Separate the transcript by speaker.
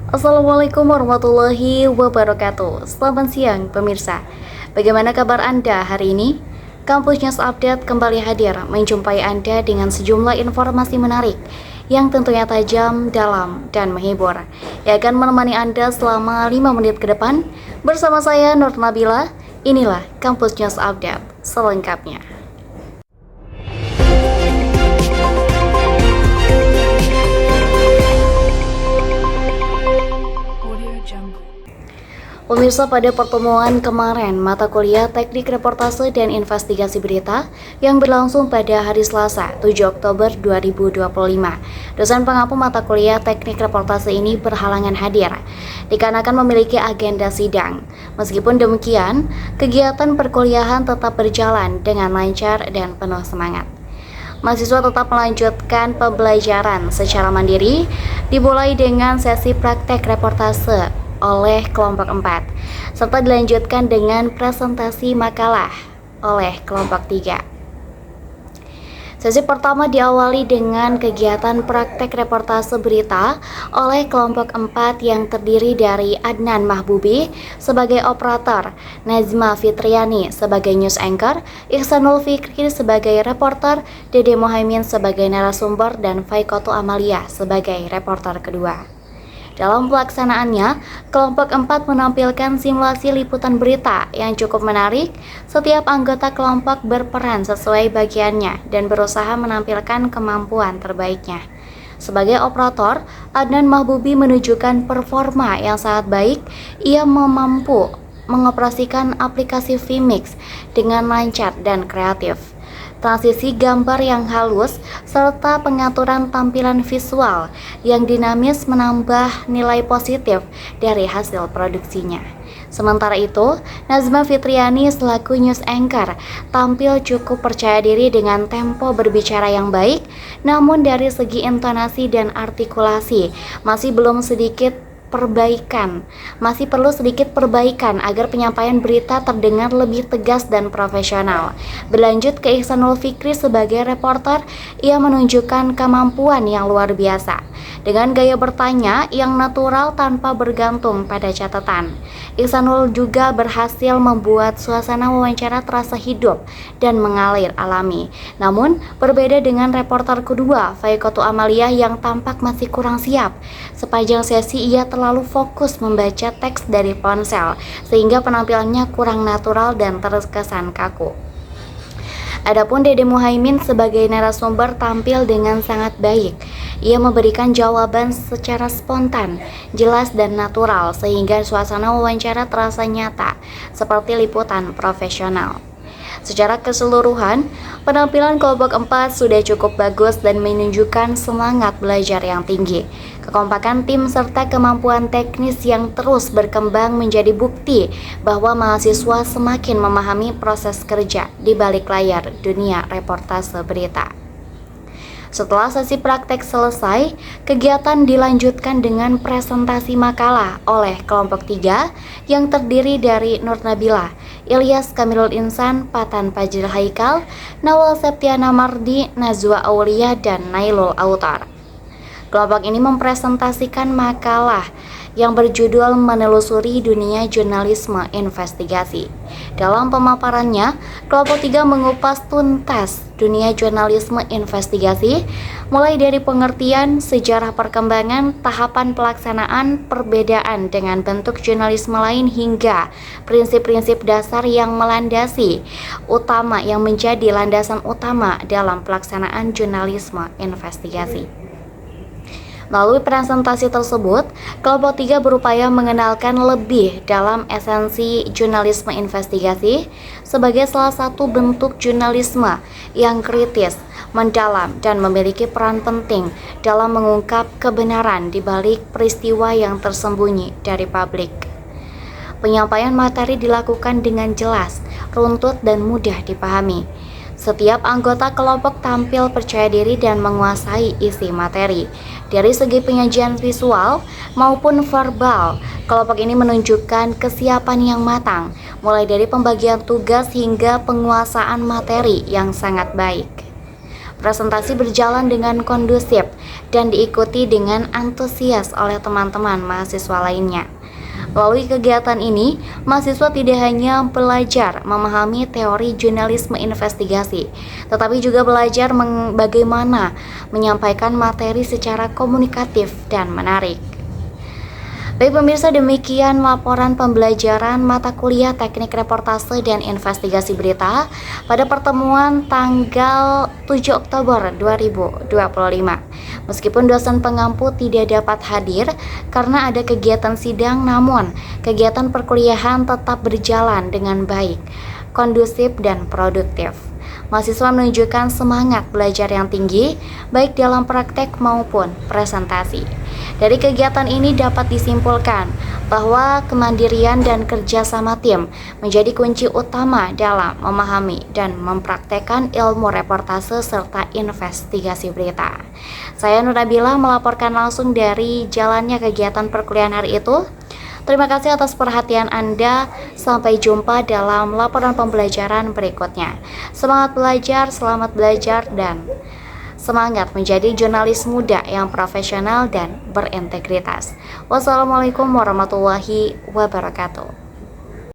Speaker 1: Assalamualaikum warahmatullahi wabarakatuh. Selamat siang pemirsa. Bagaimana kabar Anda hari ini? Kampus News Update kembali hadir menjumpai Anda dengan sejumlah informasi menarik yang tentunya tajam, dalam, dan menghibur, yang akan menemani Anda selama 5 menit ke depan. Bersama saya Nur Nabila. Inilah Kampus News Update selengkapnya. Pemirsa, pada pertemuan kemarin, mata kuliah Teknik Reportase dan Investigasi Berita yang berlangsung pada hari Selasa, 7 Oktober 2025, dosen pengampu mata kuliah Teknik Reportase ini berhalangan hadir, dikarenakan memiliki agenda sidang. Meskipun demikian, kegiatan perkuliahan tetap berjalan dengan lancar dan penuh semangat. Mahasiswa tetap melanjutkan pembelajaran secara mandiri, dimulai dengan sesi praktek reportase oleh kelompok 4, serta dilanjutkan dengan presentasi makalah oleh kelompok 3. Sesi pertama diawali dengan kegiatan praktek reportase berita oleh kelompok 4 yang terdiri dari Adnan Mahbubi sebagai operator, Nazma Fitriani sebagai news anchor, Ihsanul Fikri sebagai reporter, Dede Mohaimin sebagai narasumber, dan Faikoto Amalia sebagai reporter kedua. Dalam pelaksanaannya, kelompok 4 menampilkan simulasi liputan berita yang cukup menarik. Setiap anggota kelompok berperan sesuai bagiannya dan berusaha menampilkan kemampuan terbaiknya. Sebagai operator, Adnan Mahbubi menunjukkan performa yang sangat baik. Ia mampu mengoperasikan aplikasi Vmix dengan lancar dan kreatif. Transisi gambar yang halus serta pengaturan tampilan visual yang dinamis menambah nilai positif dari hasil produksinya. Sementara itu, Nazma Fitriani selaku news anchor tampil cukup percaya diri dengan tempo berbicara yang baik, namun dari segi intonasi dan artikulasi masih perlu sedikit perbaikan agar penyampaian berita terdengar lebih tegas dan profesional. Berlanjut ke Ihsanul Fikri sebagai reporter, ia menunjukkan kemampuan yang luar biasa dengan gaya bertanya yang natural tanpa bergantung pada catatan. Ihsanul juga berhasil membuat suasana wawancara terasa hidup dan mengalir alami. Namun, berbeda dengan reporter kedua, Faikoto Amalia, yang tampak masih kurang siap. Sepanjang sesi ia terlalu fokus membaca teks dari ponsel sehingga penampilannya kurang natural dan terkesan kaku. Adapun Dede Mohaimin sebagai narasumber tampil dengan sangat baik. Ia memberikan jawaban secara spontan, jelas dan natural sehingga suasana wawancara terasa nyata seperti liputan profesional. Secara keseluruhan, penampilan kelompok 4 sudah cukup bagus dan menunjukkan semangat belajar yang tinggi. Kekompakan tim serta kemampuan teknis yang terus berkembang menjadi bukti bahwa mahasiswa semakin memahami proses kerja di balik layar dunia reportase berita. Setelah sesi praktek selesai, kegiatan dilanjutkan dengan presentasi makalah oleh kelompok 3 yang terdiri dari Nur Nabila, Ilyas Kamilul Insan, Patan Fajril Haikal, Nawal Septiana Mardi, Nazwa Aulia, dan Nailul Autar. Kelompok ini mempresentasikan makalah yang berjudul Menelusuri Dunia Jurnalisme Investigasi. Dalam pemaparannya, kelompok 3 mengupas tuntas dunia jurnalisme investigasi, mulai dari pengertian, sejarah perkembangan, tahapan pelaksanaan, perbedaan dengan bentuk jurnalisme lain, hingga prinsip-prinsip dasar yang menjadi landasan utama dalam pelaksanaan jurnalisme investigasi. Melalui presentasi tersebut, kelompok 3 berupaya mengenalkan lebih dalam esensi jurnalisme investigasi sebagai salah satu bentuk jurnalisme yang kritis, mendalam, dan memiliki peran penting dalam mengungkap kebenaran di balik peristiwa yang tersembunyi dari publik. Penyampaian materi dilakukan dengan jelas, runtut, dan mudah dipahami. Setiap anggota kelompok tampil percaya diri dan menguasai isi materi. Dari segi penyajian visual maupun verbal, kelompok ini menunjukkan kesiapan yang matang, mulai dari pembagian tugas hingga penguasaan materi yang sangat baik. Presentasi berjalan dengan kondusif dan diikuti dengan antusias oleh teman-teman mahasiswa lainnya. Melalui kegiatan ini, mahasiswa tidak hanya belajar memahami teori jurnalisme investigasi, tetapi juga belajar bagaimana menyampaikan materi secara komunikatif dan menarik. Baik pemirsa, demikian laporan pembelajaran mata kuliah Teknik Reportase dan Investigasi Berita pada pertemuan tanggal 7 Oktober 2025. Meskipun dosen pengampu tidak dapat hadir karena ada kegiatan sidang, namun kegiatan perkuliahan tetap berjalan dengan baik, kondusif dan produktif. Mahasiswa menunjukkan semangat belajar yang tinggi, baik dalam praktek maupun presentasi. Dari kegiatan ini dapat disimpulkan bahwa kemandirian dan kerjasama tim menjadi kunci utama dalam memahami dan mempraktekkan ilmu reportase serta investigasi berita. Saya Nur Nabila melaporkan langsung dari jalannya kegiatan perkuliahan hari itu. Terima kasih atas perhatian Anda. Sampai jumpa dalam laporan pembelajaran berikutnya. Semangat belajar, selamat belajar, dan semangat menjadi jurnalis muda yang profesional dan berintegritas. Wassalamualaikum warahmatullahi wabarakatuh.